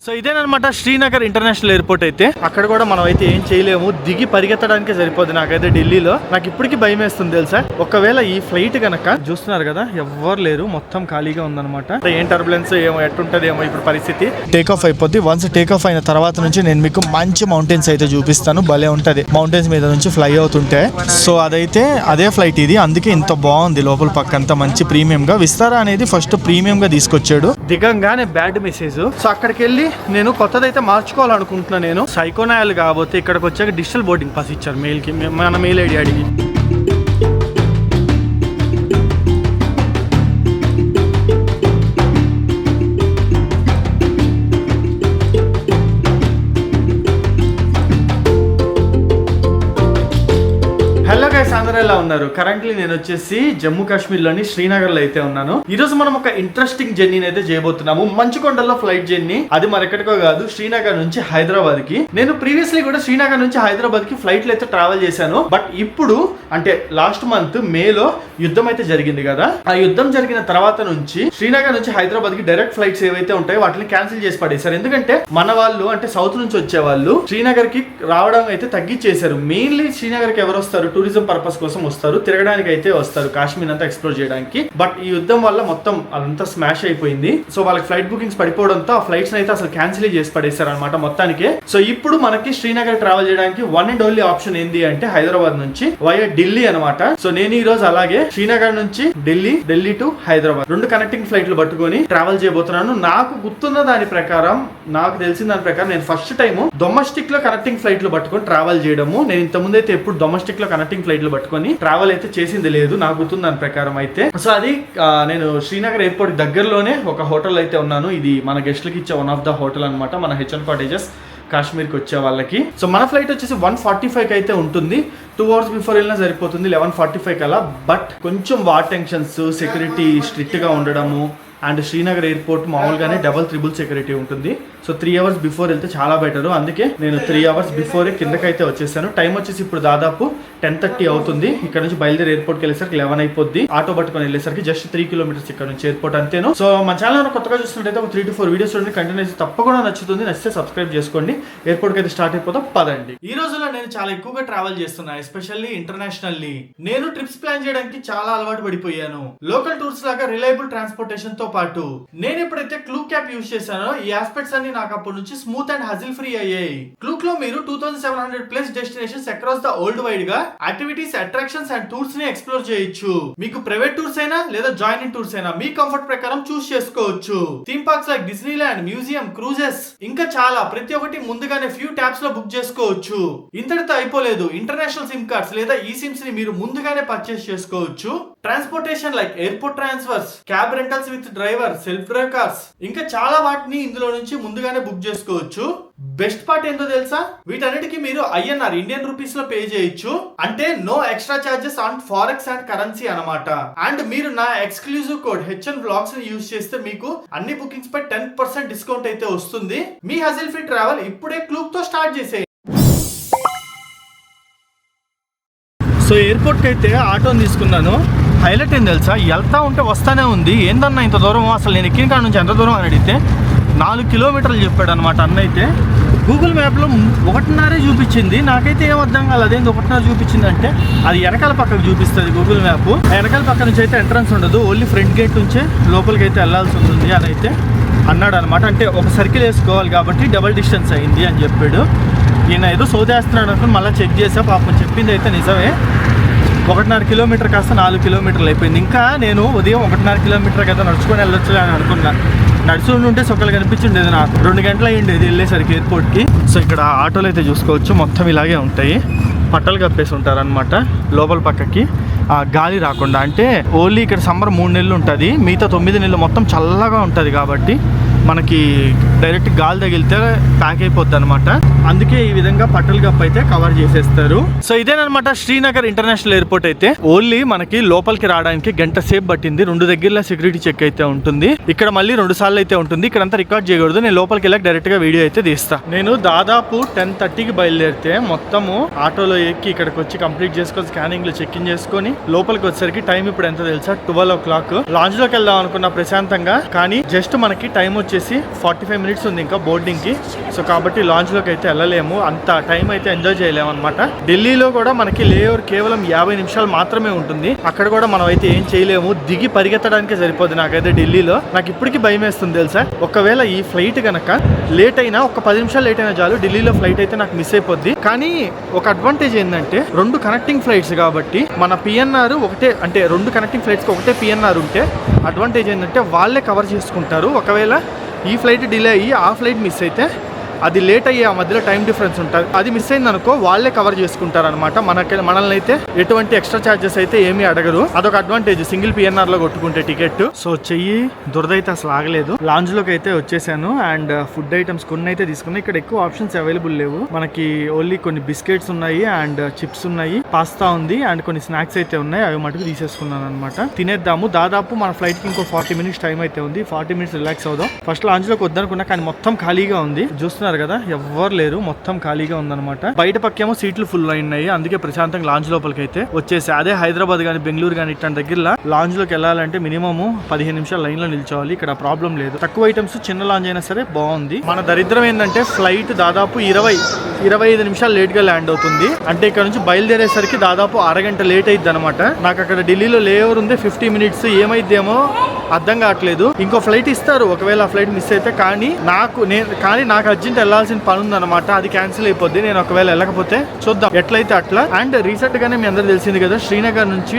So ఇదేనమాట Srinagar international airport అయితే. అక్కడ కూడా మనం అయితే ఏం చేయలేము, దిగి పరిగెత్తడానికే సరిపోదు. నాకైతే ఢిల్లీలో నాకు ఇప్పటికీ భయం వేస్తుంది తెలుసా. ఒకవేళ ఈ ఫ్లైట్ గనక చూస్తున్నారు కదా, ఎవ్వరు లేరు, మొత్తం ఖాళీగా ఉందన్నమాట. ఏం టర్బులెన్స్ ఏమో ఎట్టుంటది ఏమో ఇప్పుడు పరిస్థితి. టేక్ ఆఫ్ అయిపోద్ది. వన్స్ టేక్ ఆఫ్ అయిన తర్వాత నుంచి నేను మీకు మంచి మౌంటైన్స్ అయితే చూపిస్తాను. భలే ఉంటది మౌంటైన్స్ మీద నుంచి ఫ్లై అవుతుంటే. సో అదైతే అదే ఫ్లైట్ ఇది, అందుకే ఇంత బాగుంది. లోపల పక్క అంతా మంచి ప్రీమియం గా. విస్తారా అనేది ఫస్ట్ ప్రీమియం గా తీసుకొచ్చాడు. దిగంగానే బ్యాడ్ మెసేజ్. సో అక్కడికి వెళ్ళి నేను కొత్తదైతే మార్చుకోవాలనుకుంటున్నా. నేను సైకోనాయల్ కాబోతే ఇక్కడికి వచ్చాక డిజిటల్ బోర్డింగ్ పాస్ ఇచ్చారు మెయిల్ కి. మన మెయిల్ ఐడి అడిగి ఎలా ఉన్నారు. కరెంట్లీ నేను వచ్చేసి జమ్మూ కాశ్మీర్ లోని శ్రీనగర్ లో అయితే ఉన్నాను. ఈ రోజు మనం ఒక ఇంట్రెస్టింగ్ జర్నీని అయితే చేయబోతున్నాము. మంచుకొండల్లో ఫ్లైట్ జర్నీ. అది మరెక్కడికో కాదు, శ్రీనగర్ నుంచి హైదరాబాద్ కి. నేను ప్రీవియస్లీ కూడా శ్రీనగర్ నుంచి హైదరాబాద్ కి ఫ్లైట్ లో అయితే ట్రావెల్ చేశాను. బట్ ఇప్పుడు అంటే లాస్ట్ మంత్ మేలో యుద్ధం అయితే జరిగింది కదా, ఆ యుద్ధం జరిగిన తర్వాత నుంచి శ్రీనగర్ నుంచి హైదరాబాద్ కి డైరెక్ట్ ఫ్లైట్స్ ఏవైతే ఉంటాయో వాటిని క్యాన్సిల్ చేసి పడేశారు. ఎందుకంటే మన వాళ్ళు అంటే సౌత్ నుంచి వచ్చే వాళ్ళు శ్రీనగర్ కి రావడం అయితే తగ్గించేశారు. మెయిన్లీ శ్రీనగర్ కి ఎవరు వస్తారు, టూరిజం పర్పస్ కోసం వస్తారు, తిరగడానికి అయితే వస్తారు, కాశ్మీర్ అంతా ఎక్స్ప్లోర్ చేయడానికి. బట్ ఈ యుద్ధం వల్ల మొత్తం అదంతా స్మాష్ అయిపోయింది. సో వాళ్ళకి ఫ్లైట్ బుకింగ్స్ పడిపోవడంతో ఆ ఫ్లైట్స్ అయితే అసలు క్యాన్సిల్ చేసి పడేశారు అనమాట మొత్తానికి. సో ఇప్పుడు మనకి శ్రీనగర్ ట్రావెల్ చేయడానికి వన్ అండ్ ఓన్లీ ఆప్షన్ ఏంటి అంటే హైదరాబాద్ నుంచి వయా ఢిల్లీ అనమాట. సో నేను ఈ రోజు అలాగే శ్రీనగర్ నుంచి ఢిల్లీ టు హైదరాబాద్ రెండు కనెక్టింగ్ ఫ్లైట్లు పట్టుకొని ట్రావెల్ చేయబోతున్నాను. నాకు గుర్తున్న దాని ప్రకారం, నాకు తెలిసిన దాని ప్రకారం నేను ఫస్ట్ టైం డొమెస్టిక్ లో కనెక్టింగ్ ఫ్లైట్లు పట్టుకొని ట్రావెల్ చేయడము. నేను ఇంత ముందు అయితే ఎప్పుడు డొమెస్టిక్ లో కనెక్టింగ్ ఫ్లైట్లు పట్టుకొని ట్రావెల్ అయితే చేసింది లేదు, నాకు గుర్తుంది దాని ప్రకారం అయితే. సో అది నేను శ్రీనగర్ ఎయిర్పోర్ట్ దగ్గరలోనే ఒక హోటల్ అయితే ఉన్నాను. ఇది మన గెస్ట్లకి ఇచ్చే వన్ ఆఫ్ ద హోటల్ అనమాట, మన హెచ్ఎన్ కాటేజెస్ కాశ్మీర్కి వచ్చే వాళ్ళకి. సో మన ఫ్లైట్ వచ్చేసి 1:45 అయితే ఉంటుంది. 2 hours బిఫోర్ వెళ్ళినా సరిపోతుంది 11:45 కల్లా. బట్ కొంచెం వార్ టెన్షన్స్, సెక్యూరిటీ స్ట్రిక్ట్ గా ఉండడము, అండ్ శ్రీనగర్ ఎయిర్పోర్ట్ మామూలుగానే త్రిబుల్ సెక్యూరిటీ ఉంటుంది. సో 3 hours బిఫోర్ వెళ్తే చాలా బెటర్. అందుకే నేను 3 hours బిఫోరే కిందకైతే వచ్చేసాను. టైం వచ్చేసి ఇప్పుడు దాదాపు 10:30 అవుతుంది. ఇక్కడ నుంచి బయలుదేరి ఎయిర్పోర్ట్కి వెళ్ళేసరికి 11 అయిపోద్ది. ఆటో పట్టుకొని వెళ్ళేసరికి జస్ట్ 3 kilometers ఇక్కడ నుంచి ఎయిర్పోర్ట్ అంతేను. సో మన ఛానల్ కొత్తగా చూస్తున్నట్టయితే ఒక 3 to 4 వీడియోస్ చూడండి. కంటిన్యూస్ తప్పకుండా నచ్చుతుంది. నచ్చితే సబ్స్క్రైబ్ చేసుకోండి. ఎయిర్పోర్ట్కి అయితే స్టార్ట్ అయిపోతాం పదండి. ఈ రోజుల్లో నేను చాలా ఎక్కువగా ట్రావెల్ చేస్తున్నా, ఎస్పెషల్లీ ఇంటర్నేషనల్లీ. నేను ట్రిప్స్ ప్లాన్ చేయడానికి చాలా అలవాటు పడిపోయాను. లోకల్ టూర్స్ లాగా రిలయబుల్ ట్రాన్స్పోర్టేషన్ తో పాటు నేను ఎప్పుడైతే క్లూక్ యాప్ యూజ్ చేశానో ఈ ఆస్పెక్ట్స్ అన్ని నాకు అప్పటి నుంచి స్మూత్ అండ్ హజిల్ ఫ్రీ అయ్యాయి. క్లూక్ లో మీరు 2700+ destinations across the world wide గా యాక్టివిటీస్, అట్రాక్షన్స్ అండ్ టూర్స్ ని ఎక్స్ప్లోర్ చేయొచ్చు. మీకు ప్రైవేట్ టూర్స్ అయినా లేదా జాయినింగ్ టూర్స్ అయినా మీ కంఫర్ట్ ప్రకారం చూస్ చేసుకోవచ్చు. Theme parks like Disneyland, museum, క్రూజెస్ ఇంకా చాలా, ప్రతి ఒక్కటి ముందుగానే ఫ్యూ ట్యాబ్స్ లో బుక్ చేసుకోవచ్చు. ఇంతటితో అయిపోలేదు. ఇంటర్నేషనల్ సిమ్ కార్డ్స్ లేదా ఈ సిమ్స్ ని మీరు ముందుగానే పర్చేస్ చేసుకోవచ్చు. Transportation like airport transfers, cab rentals with driver, self drive cars ఇంకా చాలా వాటిని ఇందులో నుంచి ముందుగానే బుక్ చేసుకోవచ్చు. బెస్ట్ పార్ట్ ఏంటో తెలుసా, వీటన్నిటికీ మీరు INR ఇండియన్ రూపీస్ లో పే చేయొచ్చు. అంటే no extra charges on forex and currency అనమాట. అండ్ మీరు నా ఎక్స్క్లూజివ్ కోడ్ HN Vlogs ని యూజ్ చేస్తే మీకు అన్ని బుకింగ్స్ పై 10% డిస్కౌంట్ అయితే వస్తుంది. మీ హజిల్ ఫ్రీ ట్రావెల్ ఇప్పుడే క్లూక్ తో స్టార్ట్ చేసేయండి. సో ఎయిర్పోర్ట్కి అయితే ఆటోని తీసుకున్నాను. హైలైట్ ఏం తెలుసా, వెళ్తా ఉంటే వస్తానే ఉంది. ఏందన్నా ఇంత దూరం, అసలు నేను ఎక్కిన కాడ నుంచి ఎంత దూరం అని అడిగితే 4 kilometers చెప్పాడు అనమాట అన్న. అయితే గూగుల్ మ్యాప్లో 1.5 చూపించింది. నాకైతే ఏం అర్థం కాలేదు, అదేంటి 1.5 చూపించింది అంటే అది వెనకాల పక్కకు చూపిస్తుంది గూగుల్ మ్యాప్. వెనకాల పక్క నుంచి అయితే ఎంట్రన్స్ ఉండదు, ఓన్లీ ఫ్రంట్ గేట్ నుంచే లోపలికి అయితే వెళ్ళాల్సి ఉంటుంది అని అయితే అన్నాడు అనమాట. అంటే ఒక సర్కిల్ వేసుకోవాలి కాబట్టి డబల్ డిస్టెన్స్ అయింది అని చెప్పాడు. ఈయన ఏదో సోదేస్తున్నాడు అనుకుని మళ్ళీ చెక్ చేసా. పాపం చెప్పింది అయితే నిజమే. 1.5 kilometer కాస్త 4 kilometers అయిపోయింది. ఇంకా నేను ఉదయం 1.5 kilometer కదా నడుచుకొని వెళ్ళొచ్చు అని అనుకున్నా. నడుచు ఉంటే సొక్కలు కనిపించిండేది నాకు. 2 గంటలు అయ్యిండేది వెళ్ళేసరికి ఎయిర్పోర్ట్కి. సో ఇక్కడ ఆటోలు అయితే చూసుకోవచ్చు, మొత్తం ఇలాగే ఉంటాయి. పట్టలు కప్పేసి ఉంటారనమాట లోపల పక్కకి, గాలి రాకుండా. అంటే ఓన్లీ ఇక్కడ సమ్మర్ 3 నెలలు ఉంటుంది, మిగతా 9 నెలలు మొత్తం చల్లగా ఉంటుంది కాబట్టి మనకి డైరెక్ట్ గాలి తగిలితే ప్యాక్ అయిపోద్ది అనమాట. అందుకే ఈ విధంగా పట్టలు కప్పు అయితే కవర్ చేసేస్తారు. సో ఇదేనమాట శ్రీనగర్ ఇంటర్నేషనల్ ఎయిర్పోర్ట్ అయితే. ఓన్లీ మనకి లోపలికి రావడానికి గంట సేపు పట్టింది. 2 దగ్గరలో సెక్యూరిటీ చెక్ అయితే ఉంటుంది. ఇక్కడ మళ్ళీ 2 సార్లు అయితే ఉంటుంది. ఇక్కడంతా రికార్డ్ చేయకూడదు. నేను లోపలికి వెళ్ళక డైరెక్ట్ గా వీడియో అయితే తీస్తా. నేను దాదాపు 10:30కి బయలుదేరితే మొత్తము ఆటోలో ఎక్కి ఇక్కడికి వచ్చి కంప్లీట్ చేసుకొని స్కానింగ్ లో చెక్ ఇన్ చేసుకొని లోపలికి వచ్చేసరికి టైం ఇప్పుడు ఎంత తెలుసా, 12 o'clock. లాంజ్ లోకి వెళ్దాం అనుకున్న ప్రశాంతంగా, కానీ జస్ట్ మనకి టైం వచ్చేసి 45 minutes ఉంది ఇంకా బోర్డింగ్ కి. సో కాబట్టి లాంజ్ లోకి అయితే వెళ్ళలేము, అంత టైం అయితే ఎంజాయ్ చేయలేము అనమాట. ఢిల్లీలో కూడా మనకి లేఓవర్ కేవలం 50 నిమిషాలు మాత్రమే ఉంటుంది. అక్కడ కూడా మనం అయితే ఏం చేయలేము, దిగి పరిగెత్తడానికే సరిపోద్ది. నాకైతే ఢిల్లీలో నాకు ఇప్పటికీ భయం వేస్తుంది తెలుసా. ఒకవేళ ఈ ఫ్లైట్ కనుక లేట్ అయినా, ఒక 10 నిమిషాలు లేట్ అయినా చాలు, ఢిల్లీలో ఫ్లైట్ అయితే నాకు మిస్ అయిపోద్ది. కానీ ఒక అడ్వాంటేజ్ ఏంటంటే 2 కనెక్టింగ్ ఫ్లైట్స్ కాబట్టి మన పిఎన్ఆర్ ఒకటే, అంటే 2 కనెక్టింగ్ ఫ్లైట్స్కి ఒకటే పిఎన్ఆర్ ఉంటే అడ్వాంటేజ్ ఏంటంటే వాళ్ళే కవర్ చేసుకుంటారు. ఒకవేళ ఈ ఫ్లైట్ డిలే అయ్యి ఆ ఫ్లైట్ మిస్ అయితే, అది లేట్ అయ్యి ఆ మధ్యలో టైం డిఫరెన్స్ ఉంటుంది, అది మిస్ అయింది అనుకో వాళ్ళే కవర్ చేసుకుంటారు అనమాట. మనల్ని అయితే ఎటువంటి ఎక్స్ట్రా ఛార్జెస్ అయితే ఏమీ అడగరు. అదొక అడ్వాంటేజ్ సింగిల్ పిఎన్ఆర్ లో కొట్టుకుంటే టికెట్. సో చెయ్యి దురదైతే అసలు ఆగలేదు. లాంజ్ లోకి అయితే వచ్చేసాను అండ్ ఫుడ్ ఐటమ్స్ కొన్ని అయితే తీసుకున్నాయి. ఇక్కడ ఎక్కువ ఆప్షన్స్ అవైలబుల్ లేవు. మనకి ఓన్లీ కొన్ని బిస్కెట్స్ ఉన్నాయి అండ్ చిప్స్ ఉన్నాయి, పాస్తా ఉంది అండ్ కొన్ని స్నాక్స్ అయితే ఉన్నాయి. అవి మటుకు తీసేసుకున్నాను అనమాట. తినేద్దాము. దాదాపు మన ఫ్లైట్ కి ఇంకో 40 minutes టైం అయితే ఉంది. 40 minutes రిలాక్స్ అవుదాం. ఫస్ట్ లాంజ్ లోకి వద్దనుకున్నా కానీ మొత్తం ఖాళీగా ఉంది. చూస్తున్నారు కదా, ఎవ్వరు లేరు, మొత్తం ఖాళీగా ఉందన్నమాట. బయట పక్కేమో సీట్లు ఫుల్ అయినాయి. అందుకే ప్రశాంతంగా లాంజ్ లోపలికి అయితే వచ్చేసి, అదే హైదరాబాద్ కానీ బెంగళూరు కానీ ఇట్లాంటి దగ్గర లాంజ్ లోకి వెళ్ళాలంటే మినిమం 15 నిమిషాలు లైన్ లో నిల్చోవాలి. ఇక్కడ ప్రాబ్లం లేదు. తక్కువ ఐటమ్స్ చిన్న లాంజ్ అయినా సరే బాగుంది. మన దరిద్రం ఏంటంటే ఫ్లైట్ దాదాపు 20-25 నిమిషాలు లేట్ గా ల్యాండ్ అవుతుంది. అంటే ఇక్కడ నుంచి బయలుదేరేసరికి దాదాపు అరగంట లేట్ అయింది అనమాట. నాకు అక్కడ ఢిల్లీలో లేఓవర్ ఉంది 50 minutes, ఏమైద్దేమో అర్థం కావట్లేదు. ఇంకో ఫ్లైట్ ఇస్తారు ఒకవేళ ఆ ఫ్లైట్ మిస్ అయితే, కానీ నాకు అర్జెంట్ వెళ్ళాల్సిన పని ఉందన్నమాట. అది క్యాన్సిల్ అయిపోద్ది నేను ఒకవేళ వెళ్ళకపోతే. చూద్దాం ఎట్లయితే అట్లా. అండ్ రీసెంట్ గానే మీ అందరూ తెలిసింది కదా, శ్రీనగర్ నుంచి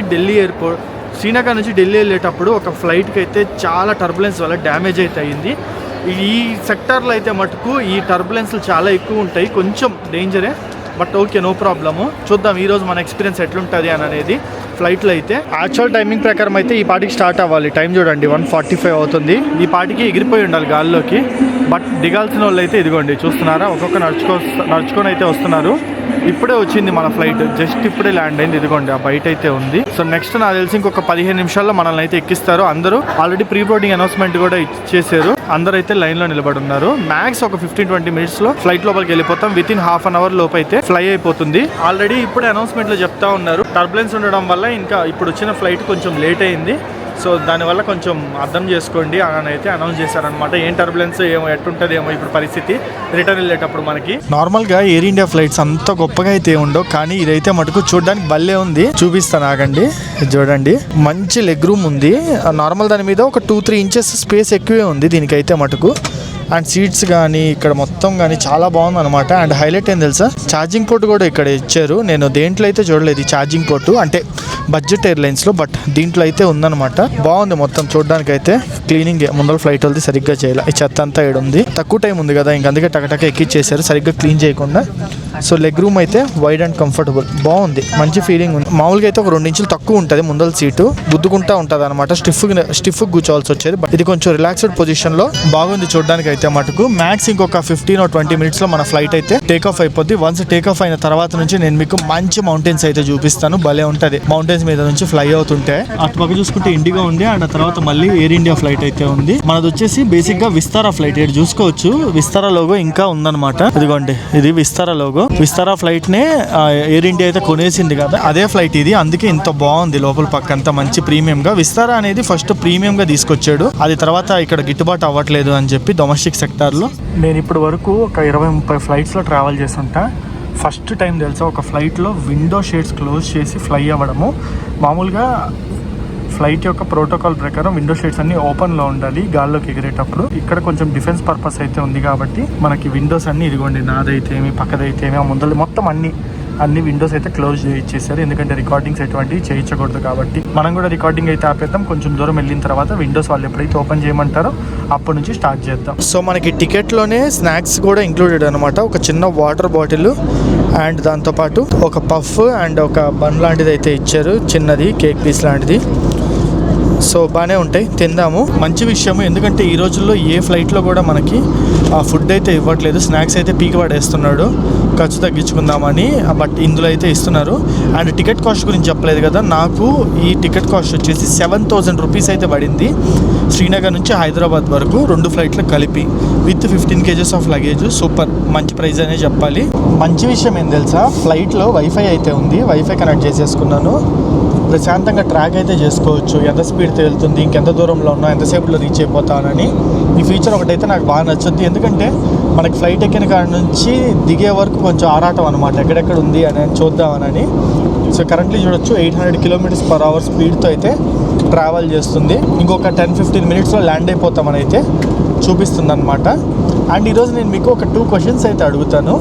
ఢిల్లీ వెళ్ళేటప్పుడు ఒక ఫ్లైట్ కి అయితే చాలా టర్బులెన్స్ వల్ల డ్యామేజ్ అయితే అయింది. ఈ సెక్టార్లో అయితే మటుకు ఈ టర్బులెన్స్లు చాలా ఎక్కువ ఉంటాయి, కొంచెం డేంజరే. But okay, no problem. చూద్దాం ఈరోజు మన ఎక్స్పీరియన్స్ ఎట్లుంటుంది అని అనేది. ఫ్లైట్లో అయితే యాక్చువల్ టైమింగ్ ప్రకారం అయితే ఈ పాటికి స్టార్ట్ అవ్వాలి. టైం చూడండి 1:45 అవుతుంది. ఈ పాటికి ఎగిరిపోయి ఉండాలి గాల్లోకి. బట్ దిగాల్సిన వాళ్ళు అయితే ఇదిగోండి చూస్తున్నారా, ఒక్కొక్క నడుచుకొని అయితే వస్తున్నారు. ఇప్పుడే వచ్చింది మన ఫ్లైట్, జస్ట్ ఇప్పుడే ల్యాండ్ అయింది. ఇదిగోండి ఆ బయట అయితే ఉంది. సో నెక్స్ట్ నాకు తెలిసి ఇంకొక 15 నిమిషాల్లో మనల్ని అయితే ఎక్కిస్తారు. అందరూ ఆల్రెడీ ప్రీ బోర్డింగ్ అనౌన్స్మెంట్ కూడా ఇచ్చేసారు. అందరూ అయితే లైన్ లో నిలబడి ఉన్నారు. మ్యాక్స్ ఒక 15-20 minutes లో ఫ్లైట్ లోపలికి వెళ్ళిపోతాం. వితిన్ ½ an hour లోపు అయితే ఫ్లై అయిపోతుంది. ఆల్రెడీ ఇప్పుడే అనౌన్స్మెంట్ లో చెప్తా ఉన్నారు, టర్బులెన్స్ ఉండడం వల్ల ఇంకా ఇప్పుడు వచ్చిన ఫ్లైట్ కొంచెం లేట్ అయింది. సో దానివల్ల కొంచెం అర్థం చేసుకోండి అని అయితే అనౌన్స్ చేశారనమాట. ఏం టర్బులెన్స్ ఏమో ఎట్టుంటుంది ఏమో ఇప్పుడు పరిస్థితి రిటర్న్ వెళ్ళేటప్పుడు. మనకి నార్మల్గా ఎయిర్ ఇండియా ఫ్లైట్స్ అంత గొప్పగా అయితే ఉండవు, కానీ ఇదైతే మటుకు చూడడానికి భలే ఉంది. చూపిస్తాను ఆగండి. చూడండి మంచి లెగ్ రూమ్ ఉంది. నార్మల్ దాని మీద ఒక 2-3 inches స్పేస్ ఎక్కువే ఉంది దీనికైతే మటుకు. అండ్ సీట్స్ కానీ ఇక్కడ మొత్తం కానీ చాలా బాగుంది అనమాట. అండ్ హైలైట్ ఏం తెలుసా, ఛార్జింగ్ పోర్ట్ కూడా ఇక్కడ ఇచ్చారు. నేను దేంట్లో అయితే చూడలేదు ఈ ఛార్జింగ్ పోర్టు, అంటే బడ్జెట్ ఎయిర్లైన్స్లో, బట్ దీంట్లో అయితే ఉందన్నమాట. బాగుంది మొత్తం చూడడానికి అయితే. క్లీనింగ్ ముందర ఫ్లైట్ వాళ్ళది సరిగ్గా చేయాలి. ఈ చెత్త అంతా ఇక్కడ ఉంది. తక్కువ టైం ఉంది కదా, ఇంకందుకే టకటక ఎక్కిచ్చేసారు సరిగ్గా క్లీన్ చేయకుండా. సో లెగ్ రూమ్ అయితే వైడ్ అండ్ కంఫర్టబుల్, బాగుంది, మంచి ఫీలింగ్ ఉంది. మామూలుగా అయితే ఒక 2 inches తక్కువ ఉంటుంది ముందర సీటు, గుద్దుకుంటా ఉంటుంది అనమాట. స్టిఫ్ కూర్చోవాల్సి వచ్చేది. ఇది కొంచెం రిలాక్స్డ్ పొజిషన్ లో బాగుంది చూడడానికి అయితే మటుకు. మ్యాక్స్ ఇంకొక 15-20 minutes లో మన ఫ్లైట్ అయితే టేక్ ఆఫ్ అయిపోద్ది. వన్స్ టేక్ ఆఫ్ అయిన తర్వాత నుంచి నేను మీకు మంచి మౌంటైన్స్ అయితే చూపిస్తాను. భలే ఉంటది మౌంటైన్స్ మీద నుంచి ఫ్లై అవుతుంటే. అటు పక్క చూసుకుంటే ఇండిగో ఉంది, అండ్ తర్వాత మళ్ళీ ఎయిర్ ఇండియా ఫ్లైట్ అయితే ఉంది. మనది వచ్చేసి బేసిక్ గా విస్తారా ఫ్లైట్. ఇక్కడ చూసుకోవచ్చు విస్తారా లోగో ఇంకా ఉందన్నమాట. ఇదిగోండి ఇది విస్తారా లోగో. విస్తారా ఫ్లైట్ నే ఎయిర్ ఇండియా అయితే కొనేసింది కదా, అదే ఫ్లైట్ ఇది. అందుకే ఇంత బాగుంది లోపల పక్క అంతా మంచి ప్రీమియం గా. విస్తారా అనేది ఫస్ట్ ప్రీమియం గా తీసుకొచ్చాడు, అది తర్వాత ఇక్కడ గిట్టుబాటు అవ్వట్లేదు అని చెప్పి డొమెస్టిక్ సెక్టార్ లో. నేను ఇప్పటి వరకు ఒక 20-30 ఫ్లైట్స్ లో ట్రావెల్ చేస్తుంటా. ఫస్ట్ టైం తెలుసా ఒక ఫ్లైట్ లో విండో షేడ్స్ క్లోజ్ చేసి ఫ్లై అవ్వడము. మామూలుగా ఫ్లైట్ యొక్క ప్రోటోకాల్ ప్రకారం విండో షేడ్స్ అన్ని ఓపెన్ లో ఉండాలి గాల్లోకి ఎగిరేటప్పుడు. ఇక్కడ కొంచెం డిఫెన్స్ పర్పస్ అయితే ఉంది కాబట్టి మనకి విండోస్ అన్ని ఇదిగోండి, నాదైతే ఏమి పక్కదైతే ఏమి ముందర మొత్తం అన్ని విండోస్ అయితే క్లోజ్ చేయించేసారు. ఎందుకంటే రికార్డింగ్స్ ఎటువంటివి చేయించకూడదు కాబట్టి. మనం కూడా రికార్డింగ్ అయితే ఆపేద్దాం. కొంచెం దూరం వెళ్ళిన తర్వాత విండోస్ వాళ్ళు ఎప్పుడైతే ఓపెన్ చేయమంటారో అప్పటి నుంచి స్టార్ట్ చేద్దాం. సో మనకి టికెట్లోనే స్నాక్స్ కూడా ఇంక్లూడెడ్ అనమాట. ఒక చిన్న వాటర్ బాటిల్ అండ్ దాంతోపాటు ఒక పఫ్ అండ్ ఒక బన్ లాంటిది అయితే ఇచ్చారు, చిన్నది కేక్ పీస్ లాంటిది. సో బాగానే ఉంటాయి, తిందాము. మంచి విషయము, ఎందుకంటే ఈ రోజుల్లో ఏ ఫ్లైట్లో కూడా మనకి ఆ ఫుడ్ అయితే ఇవ్వట్లేదు, స్నాక్స్ అయితే పీకి పడేస్తున్నాడు ఖర్చు తగ్గించుకుందామని. బట్ ఇందులో అయితే ఇస్తున్నారు. అండ్ టికెట్ కాస్ట్ గురించి చెప్పలేదు కదా, నాకు ఈ టికెట్ కాస్ట్ వచ్చేసి 7,000 రూపీస్ అయితే పడింది శ్రీనగర్ నుంచి హైదరాబాద్ వరకు 2 ఫ్లైట్లు కలిపి with 15 kgs of luggage. Super, మంచి ప్రైస్ అనే చెప్పాలి. మంచి విషయం ఏం తెలుసా, ఫ్లైట్లో వైఫై అయితే ఉంది, వైఫై కనెక్ట్ చేసేసుకున్నాను. ప్రశాంతంగా ట్రాక్ అయితే చేసుకోవచ్చు, ఎంత స్పీడ్తో వెళ్తుంది, ఇంకెంత దూరంలో ఉన్నా, ఎంతసేపులో రీచ్ అయిపోతానని. ఈ ఫీచర్ ఒకటైతే నాకు బాగా నచ్చుద్ది, ఎందుకంటే మనకి ఫ్లైట్ ఎక్కిన కాడ నుంచి దిగే వరకు కొంచెం ఆరాటం అనమాట, ఎక్కడెక్కడ ఉంది అని చూద్దామని. సో కరెంట్లీ చూడొచ్చు 800 km/h స్పీడ్తో అయితే ట్రావెల్ చేస్తుంది. ఇంకొక 10-15 మినిట్స్లో ల్యాండ్ అయిపోతామని అయితే చూపిస్తుంది అనమాట. అండ్ ఈరోజు నేను మీకు ఒక 2 క్వశ్చన్స్ అయితే అడుగుతాను.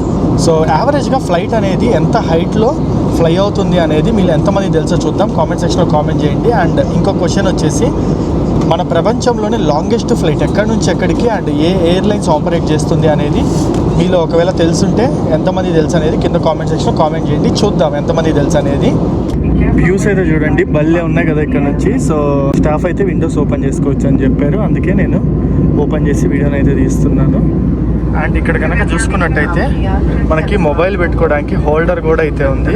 సో యావరేజ్గా ఫ్లైట్ అనేది ఎంత హైట్లో ఫ్లై అవుతుంది అనేది మీరు ఎంతమంది తెలుసో చూద్దాం, కామెంట్ సెక్షన్లో కామెంట్ చేయండి. అండ్ ఇంకో క్వశ్చన్ వచ్చేసి, మన ప్రపంచంలోనే లాంగెస్ట్ ఫ్లైట్ ఎక్కడి నుంచి ఎక్కడికి అండ్ ఏ ఎయిర్లైన్స్ ఆపరేట్ చేస్తుంది అనేది మీలో ఒకవేళ తెలుసుంటే ఎంతమంది తెలుసు అనేది కింద కామెంట్ సెక్షన్లో కామెంట్ చేయండి, చూద్దాం ఎంతమంది తెలుసు అనేది. వ్యూస్ అయితే చూడండి, బల్లే ఉన్నాయి కదా ఇక్కడ నుంచి. సో స్టాఫ్ అయితే విండోస్ ఓపెన్ చేసుకోవచ్చు అని చెప్పారు, అందుకే నేను ఓపెన్ చేసి వీడియోని అయితే తీస్తున్నాను. అండ్ ఇక్కడ కనుక చూసుకున్నట్టయితే మనకి మొబైల్ పెట్టుకోవడానికి హోల్డర్ కూడా అయితే ఉంది.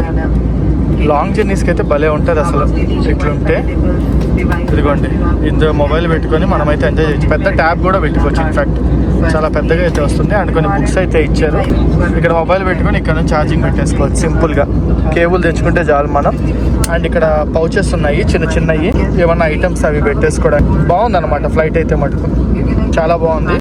లాంగ్ జర్నీస్కి అయితే భలే ఉంటుంది అసలు ఇట్లుంటే. ఇదిగోండి, ఇందులో మొబైల్ పెట్టుకొని మనమైతే ఎంజాయ్ చేయొచ్చు. పెద్ద ట్యాబ్ కూడా పెట్టుకోవచ్చు, ఇన్ఫ్యాక్ట్ చాలా పెద్దగా అయితే వస్తుంది. అండ్ కొన్ని బుక్స్ అయితే ఇచ్చారు. ఇక్కడ మొబైల్ పెట్టుకొని ఇక్కడ నుంచి ఛార్జింగ్ పెట్టేసుకోవచ్చు సింపుల్గా, కేబుల్ తెచ్చుకుంటే చాలు మనం. అండ్ ఇక్కడ పౌచెస్ ఉన్నాయి చిన్న చిన్నవి, ఏమన్నా ఐటమ్స్ అవి పెట్టేసుకోవడానికి. బాగుంది అనమాట ఫ్లైట్ అయితే మటుకు, చాలా బాగుంది.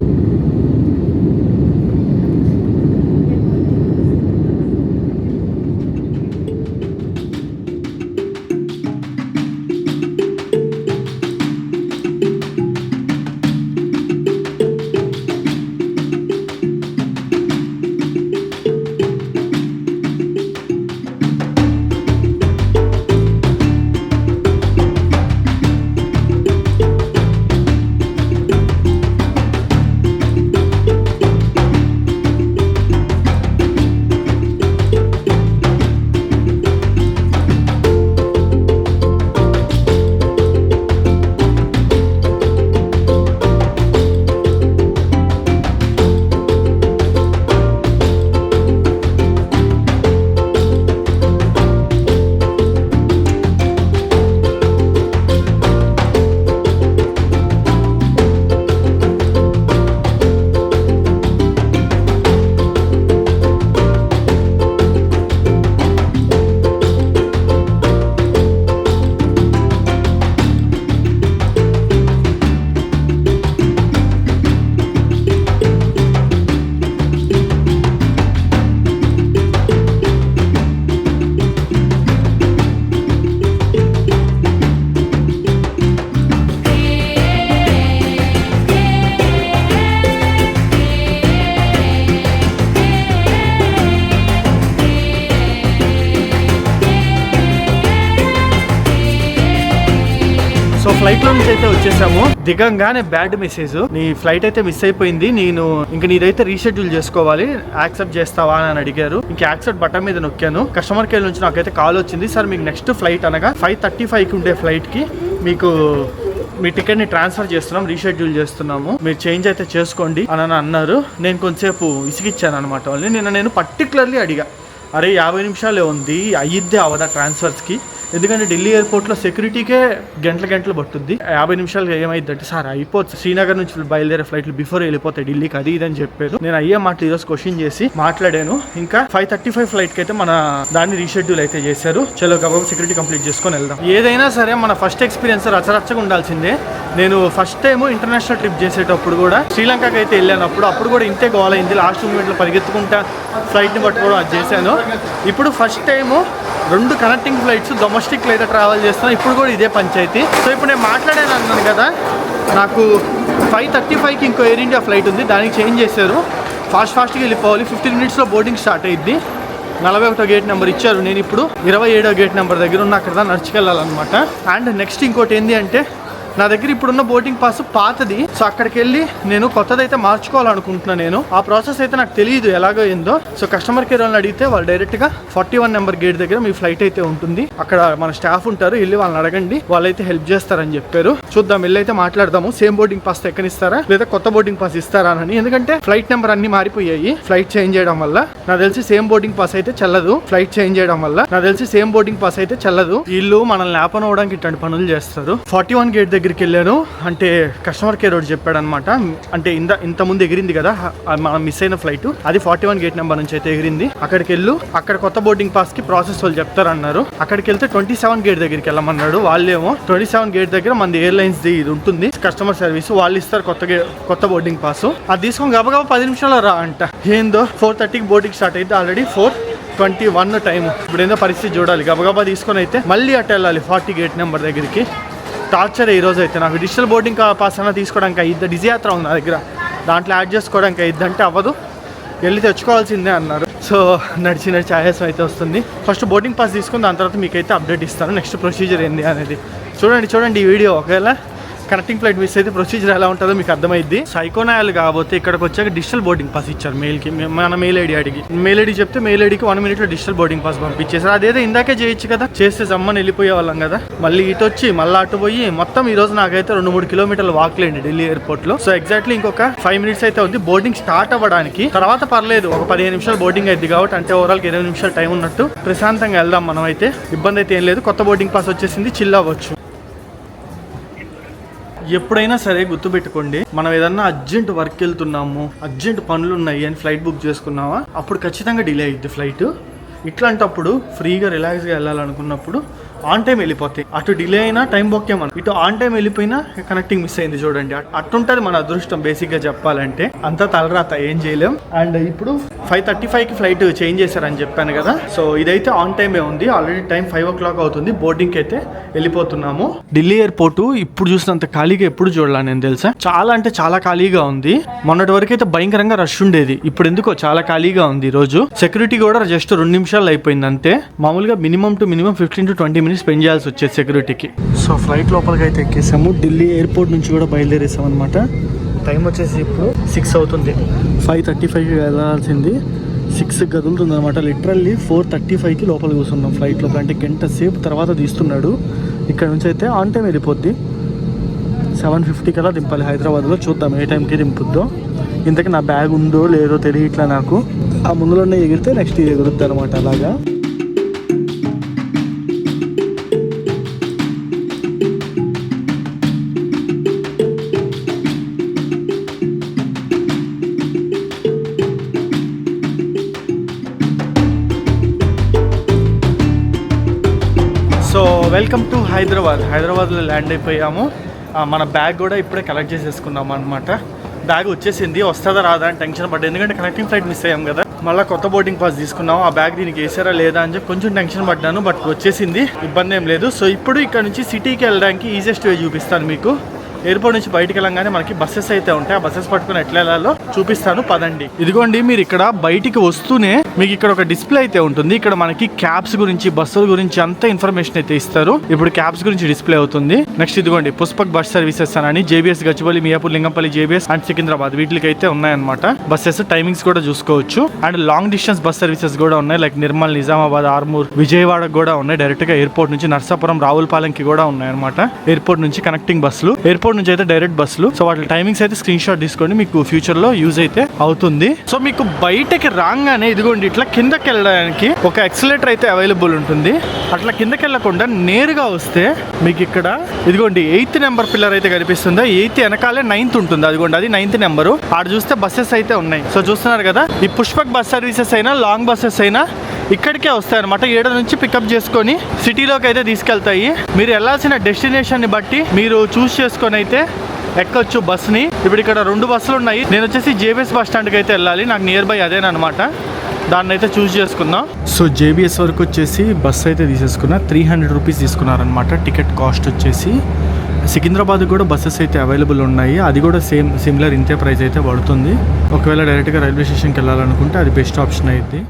సో ఫ్లైట్లో నుంచి అయితే వచ్చేసాము. దిగంగానే బ్యాడ్ మెసేజ్, నీ ఫ్లైట్ అయితే మిస్ అయిపోయింది, నేను ఇంక నీదైతే రీషెడ్యూల్ చేసుకోవాలి, యాక్సెప్ట్ చేస్తావా అని అడిగారు. ఇంక యాక్సెప్ట్ బటన్ మీద నొక్కాను. కస్టమర్ కేర్ నుంచి నాకైతే కాల్ వచ్చింది, సార్ మీకు నెక్స్ట్ ఫ్లైట్ అనగా 5:35కి ఉండే ఫ్లైట్కి మీకు మీ టికెట్ని ట్రాన్స్ఫర్ చేస్తున్నాం, రీషెడ్యూల్ చేస్తున్నాము, మీరు చేంజ్ అయితే చేసుకోండి అని అన్నారు. నేను కొంచెంసేపు ఇసిగిచ్చాను అనమాట వాళ్ళని. నేను పర్టికులర్లీ అడిగా, అరే 50 నిమిషాలే ఉంది, అయ్యిద్దే అవదా ట్రాన్స్ఫర్స్కి, ఎందుకంటే ఢిల్లీ ఎయిర్పోర్ట్లో సెక్యూరిటీకే గంటలు పట్టుద్ది. 50 నిమిషాలు ఏమైందంటే, సార్ అయిపోతుంది, శ్రీనగర్ నుంచి బయలుదేరే ఫ్లైట్లు బిఫోర్ వెళ్ళిపోతాయి ఢిల్లీకి, అది ఇదని చెప్పారు. నేను అయ్యే మాటలు ఈరోజు క్వశ్చన్ చేసి మాట్లాడాను. ఇంకా 5:35 ఫ్లైట్కి అయితే మన దాన్ని రీషెడ్యూల్ అయితే చేశారు. చలో గబాబు సెక్యూరిటీ కంప్లీట్ చేసుకొని వెళ్దాం. ఏదైనా సరే మన ఫస్ట్ ఎక్స్పీరియన్స్ రచ్చరచ్చగా ఉండాల్సిందే. నేను ఫస్ట్ టైం ఇంటర్నేషనల్ ట్రిప్ చేసేటప్పుడు కూడా శ్రీలంకకి అయితే వెళ్ళానప్పుడు అప్పుడు కూడా ఇంతే గోల్ అయింది. లాస్ట్ మూమెంట్లో పరిగెత్తుకుంటా ఫ్లైట్ని పట్టుకోవడం అది చేశాను. ఇప్పుడు ఫస్ట్ టైము 2 కనెక్టింగ్ ఫ్లైట్స్ డొమెస్టిక్లో అయితే ట్రావెల్ చేస్తున్నాను. ఇప్పుడు కూడా ఇదే పంచాయతీ. సో ఇప్పుడు నేను మాట్లాడాను అన్నాను కదా, నాకు 5:35కి ఇంకో ఎయిర్ ఇండియా ఫ్లైట్ ఉంది, దానికి చేంజ్ చేశారు. ఫాస్ట్గా వెళ్ళిపోవాలి, 15 మినిట్స్లో బోర్డింగ్ స్టార్ట్ అయ్యిద్ది. 41వ గేట్ నెంబర్ ఇచ్చారు, నేను ఇప్పుడు 27వ గేట్ నెంబర్ దగ్గర ఉన్న, అక్కడ నడుచుకెళ్ళాలన్నమాట. అండ్ నెక్స్ట్ ఇంకోటి ఏంటి అంటే నా దగ్గర ఇప్పుడున్న బోర్డింగ్ పాస్ పాతది. సో అక్కడికి వెళ్ళి నేను కొత్తదైతే మార్చుకోవాలనుకుంటున్నాను. నేను ఆ ప్రాసెస్ అయితే నాకు తెలియదు ఎలాగో ఏందో. సో కస్టమర్ కేర్ వాళ్ళని అడిగితే వాళ్ళు డైరెక్ట్ గా 41 నెంబర్ గేట్ దగ్గర మీ ఫ్లైట్ అయితే ఉంటుంది, అక్కడ మన స్టాఫ్ ఉంటారు, వెళ్ళి వాళ్ళని అడగండి, వాళ్ళైతే హెల్ప్ చేస్తారని చెప్పారు. చూద్దాం, వెళ్ళి అయితే మాట్లాడదాము. సేమ్ బోర్డింగ్ పాస్ ఎక్కనిస్తారా లేదా కొత్త బోర్డింగ్ పాస్ ఇస్తారా అని. ఎందుకంటే ఫ్లైట్ నెంబర్ అన్ని మారిపోయాయి ఫ్లైట్ చేంజ్ చేయడం వల్ల. నాకు తెలిసి సేమ్ బోర్డింగ్ పాస్ అయితే చెల్లదు. ఫ్లైట్ చేంజ్ చేయడం వల్ల నాకు తెలిసి సేమ్ బోర్డింగ్ పాస్ అయితే చెల్లదు. వీళ్ళు మనల్ని లేపనవడానికి ఇట్లాంటి పనులు చేస్తారు. 41 గేట్ దగ్గరికి వెళ్ళాను అంటే కస్టమర్ కేర్ వాడు చెప్పాడు అనమాట. అంటే ఇంత ముందు ఎగిరింది కదా మనం మిస్ అయిన ఫ్లైట్, అది 41 గేట్ నెంబర్ నుంచి అయితే ఎగిరింది. అక్కడికి వెళ్ళు, అక్కడ కొత్త బోర్డింగ్ పాస్ కి ప్రాసెస్ వాళ్ళు చెప్తారన్నారు. అక్కడికి వెళ్తే 27 గేట్ దగ్గరికి వెళ్ళమన్నాడు. వాళ్ళేమో 27 గేట్ దగ్గర మన ఎయిర్లైన్స్ ది ఇది ఉంటుంది కస్టమర్ సర్వీస్, వాళ్ళు ఇస్తారు కొత్త బోర్డింగ్ పాస్. అది తీసుకొని గబగబా 10 నిమిషాలు రా అంట. ఏందో 4:30కి బోర్డింగ్ స్టార్ట్ అయితే ఆల్రెడీ 4:21 టైం. ఇప్పుడు ఏందో పరిస్థితి చూడాలి. గబగబా తీసుకొని అయితే మళ్ళీ అటు వెళ్ళాలి 40 గేట్ నెంబర్ దగ్గరికి. టార్చర్ ఈ రోజు అయితే నాకు. డిజిటల్ బోర్డింగ్ పాస్ అన్న తీసుకోవడానికి అయ్యిద్ది, డిజీ యాత్ర ఉంది నా దగ్గర, దాంట్లో యాడ్ చేసుకోవడానికి అయ్యిద్ది అంటే అవ్వదు, వెళ్ళి తెచ్చుకోవాల్సిందే అన్నారు. సో నడిచి ఆయాసం అయితే వస్తుంది. ఫస్ట్ బోర్డింగ్ పాస్ తీసుకుని దాని తర్వాత మీకైతే అప్డేట్ ఇస్తాను నెక్స్ట్ ప్రొసీజర్ ఏంది అనేది. చూడండి ఈ వీడియో. ఒకవేళ కనెక్టింగ్ ఫ్లైట్ మిస్ అయితే ప్రొసీజర్ ఎలా ఉంటుందో మీకు అర్థమైద్ది. సైకోనాయల్ కాకపోతే ఇక్కడికి వచ్చాక డిజిటల్ బోర్డింగ్ పాస్ ఇచ్చారు మెయిల్కి. మన మెయిల్ ఐడి అడిగి మెయిల్ ఐడి చెప్తే మెయిల్ ఐడికి 1 minute డిజిటల్ బోర్డింగ్ పాస్ పంపించేసారు. అదేదో ఇందాకే చేయొచ్చు కదా, చేస్తే జమ్మని వెళ్ళిపోయే వాళ్ళం కదా. మళ్ళీ ఇటు వచ్చి మళ్ళీ అటు పోయి మొత్తం ఈ రోజు నాకైతే 2-3 కిలోమీటర్లు వాక్ లేండి ఢిల్లీ ఎయిర్పోర్ట్ లో. సో ఎగ్జాక్ట్లీ ఇంకొక 5 minutes అయితే ఉంది బోర్డింగ్ స్టార్ట్ అవ్వడానికి. తర్వాత పర్లేదు, ఒక 15 నిమిషాలు బోర్డింగ్ అయింది కాబట్టి అంటే ఓవరాల్ 20 నిమిషాలు టైం ఉన్నట్టు ప్రశాంతంగా వెళ్దాం మనం అయితే. ఇబ్బంది అయితే ఏం లేదు. కొత్త బోర్డింగ్ పాస్ వచ్చేసింది, చిల్ అవ్వచ్చు. ఎప్పుడైనా సరే గుర్తుపెట్టుకోండి, మనం ఏదన్నా అర్జెంట్ వర్క్ వెళ్తున్నాము, అర్జెంట్ పనులు ఉన్నాయి అని ఫ్లైట్ బుక్ చేసుకున్నావా, అప్పుడు ఖచ్చితంగా డిలే అయ్యిద్ది ఫ్లైట్. ఇట్లాంటప్పుడు ఫ్రీగా రిలాక్స్గా వెళ్ళాలనుకున్నప్పుడు ఆన్ టైం వెళ్ళిపోతాయి. అటు డిలే అయినా టైం బొక్కే మనం, ఇటు ఆన్ టైం వెళ్ళిపోయినా కనెక్టింగ్ మిస్ అయింది. చూడండి, అట్టుంటది మన అదృష్టం బేసిక్గా చెప్పాలంటే. అంతా తలరాత, ఏం చేయలేం. అండ్ ఇప్పుడు 5:35కి ఫ్లైట్ చేంజ్ చేశారని చెప్పాను కదా. సో ఇదైతే ఆన్ టైమే ఉంది. ఆల్రెడీ టైం 5 o'clock అవుతుంది. బోర్డింగ్కి అయితే వెళ్ళిపోతున్నాము. ఢిల్లీ ఎయిర్పోర్ట్ ఇప్పుడు చూసినంత ఖాళీగా ఎప్పుడు చూడాల నేను తెలుసా. చాలా అంటే చాలా ఖాళీగా ఉంది. మొన్నటి వరకు అయితే భయంకరంగా రష్ ఉండేది, ఇప్పుడు ఎందుకో చాలా ఖాళీగా ఉంది. ఈ రోజు సెక్యూరిటీ కూడా జస్ట్ 2 నిమిషాలు అయిపోయింది అంతే. మామూలుగా మినిమం 15 to 20 minutes స్పెండ్ చేయాల్సి వచ్చేది సెక్యూరిటీకి. సో ఫ్లైట్ లోపలికి అయితే ఎక్కేసాము. ఢిల్లీ ఎయిర్పోర్ట్ నుంచి కూడా బయలుదేరేసాం అనమాట. టైం వచ్చేసి ఇప్పుడు 6 అవుతుంది. 5:35కి వెళ్ళాల్సింది 6కి కదులుతుంది అనమాట. లిటరల్లీ 4:35కి లోపల కూర్చున్నాం ఫ్లైట్ లోపల. అంటే గంట సేపు తర్వాత తీస్తున్నాడు. ఇక్కడ నుంచి అయితే ఆన్ టైం వెళ్ళిపోద్ది. 7:50 కల్లా దింపాలి హైదరాబాద్లో. చూద్దాం ఏ టైంకి దింపుద్దో. ఇంతకీ నా బ్యాగ్ ఉందో లేదో తెలియట్లా నాకు. ఆ ముందులోనే ఎగిరితే నెక్స్ట్ ఎగురుద్ది అనమాట. అలాగా సో వెల్కమ్ టు హైదరాబాద్లో ల్యాండ్ అయిపోయాము. మన బ్యాగ్ కూడా ఇప్పుడే కలెక్ట్ చేసేసుకున్నాము అనమాట. బ్యాగ్ వచ్చేసింది, వస్తుందా రాదా అని టెన్షన్ పడ్డా. ఎందుకంటే కనెక్టింగ్ ఫ్లైట్ మిస్ అయ్యాం కదా. మళ్ళీ కొత్త బోర్డింగ్ పాస్ తీసుకున్నాము. ఆ బ్యాగ్ దీనికి వేసారా లేదా అని చెప్పి కొంచెం టెన్షన్ పడ్డాను. బట్ వచ్చేసింది, ఇబ్బంది ఏం లేదు. సో ఇప్పుడు ఇక్కడ నుంచి సిటీకి వెళ్ళడానికి ఈజియెస్ట్ వే చూపిస్తాను మీకు. ఎయిర్పోర్ట్ నుంచి బయటికి వెళ్ళంగానే మనకి బస్సెస్ అయితే ఉంటాయి. ఆ బస్సెస్ పట్టుకుని ఎట్లా వెళ్ళాలో చూపిస్తాను, పదండి. ఇదిగోండి, మీరు ఇక్కడ బయటికి వస్తూనే మీకు ఇక్కడ ఒక డిస్ప్లే అయితే ఉంటుంది. ఇక్కడ మనకి క్యాబ్స్ గురించి, బస్సుల గురించి అంతా ఇన్ఫర్మేషన్ అయితే ఇస్తారు. ఇప్పుడు క్యాబ్స్ గురించి డిస్ప్లే అవుతుంది. నెక్స్ట్ ఇదిగోండి, పుష్పక్ బస్ సర్వీసెస్ అని JBS Gachibowli, Miyapur, Lingampalli, JBS and Secunderabad వీటికి అయితే ఉన్నాయన్నమాట బస్సెస్. టైమింగ్స్ కూడా చూసుకోవచ్చు. And long distance bus services కూడా ఉన్నాయి. లైక్ నిర్మల్, నిజామాబాద్, ఆర్మూర్, విజయవాడకు కూడా ఉన్నాయి. డైరెక్ట్ గా ఎయిర్పోర్ట్ నుంచి నర్సాపురం, రావులపాలెంకి కూడా ఉన్నాయన్నమాట. ఎయిర్పోర్ట్ నుంచి కనెక్టింగ్ బస్సులు, ఎయిర్పోర్ట్ నుంచి అయితే డైరెక్ట్ బస్సులు. సో వాటి టైమింగ్స్ అయితే స్క్రీన్ షాట్ తీసుకోండి, మీకు ఫ్యూచర్ లో యూజ్ అయితే అవుతుంది. సో మీకు బయటకి రాగానే ఇదిగోండి ఇట్లా కిందకి వెళ్ళడానికి ఒక ఎక్సలేటర్ అయితే అవైలబుల్ ఉంటుంది. అట్లా కిందకి వెళ్ళకుండా నేరుగా వస్తే మీకు ఇక్కడ ఇదిగోండి 8th నెంబర్ పిల్లర్ అయితే కనిపిస్తుంది. 8th వెనకాలే 9th ఉంటుంది. అదిగోండి అది 9th నెంబరు. ఆడ చూస్తే బస్సెస్ అయితే ఉన్నాయి. సో చూస్తున్నారు కదా, ఈ పుష్పక్ బస్ సర్వీసెస్ అయినా లాంగ్ బస్సెస్ అయినా ఇక్కడికే వస్తాయి అనమాట. 7 నుంచి పికప్ చేసుకొని సిటీలోకి అయితే తీసుకెళ్తాయి. మీరు వెళ్ళాల్సిన డెస్టినేషన్ ని బట్టి మీరు చూస్ చేసుకొని అయితే ఎక్కొచ్చు బస్ని. ఇప్పుడు ఇక్కడ 2 బస్సులు ఉన్నాయి. నేను వచ్చేసి జేబీఎస్ బస్ స్టాండ్కి అయితే వెళ్ళాలి. నాకు నియర్ బై అదేనమాట. దాన్ని అయితే చూస్ చేసుకుందాం. సో జేబీఎస్ వరకు వచ్చేసి బస్ అయితే తీసేసుకున్నా. 300 రూపీస్ తీసుకున్నారనమాట టికెట్ కాస్ట్ వచ్చేసి. సికింద్రాబాద్ కూడా బస్సెస్ అయితే అవైలబుల్ ఉన్నాయి. అది కూడా సిమిలర్ ఇంతే ప్రైస్ అయితే పడుతుంది. ఒకవేళ డైరెక్ట్గా రైల్వే స్టేషన్కి వెళ్ళాలనుకుంటే అది బెస్ట్ ఆప్షన్ అయితే.